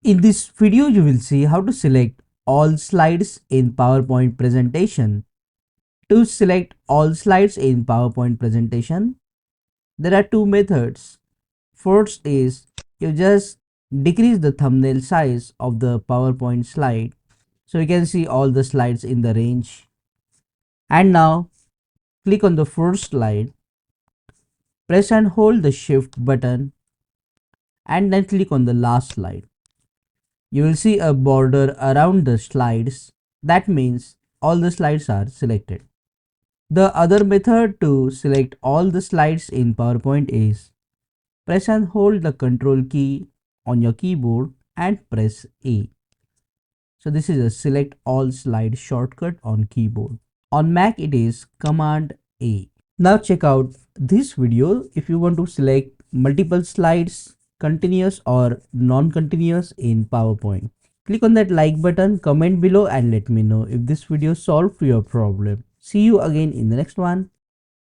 In this video, you will see how to select all slides in PowerPoint presentation. To select all slides in PowerPoint presentation, there are two methods. First is you just decrease the thumbnail size of the PowerPoint slide so you can see all the slides in the range. And now click on the first slide, press and hold the shift button and then click on the last slide. You will see a border around the slides. That means all the slides are selected. The other method to select all the slides in PowerPoint is press and hold the Ctrl key on your keyboard and press A. So this is a select all slide shortcut on keyboard. On Mac it is Command A. Now check out this video if you want to select multiple slides, continuous or non-continuous in PowerPoint. Click on that like button, comment below and let me know if this video solved your problem. See you again in the next one.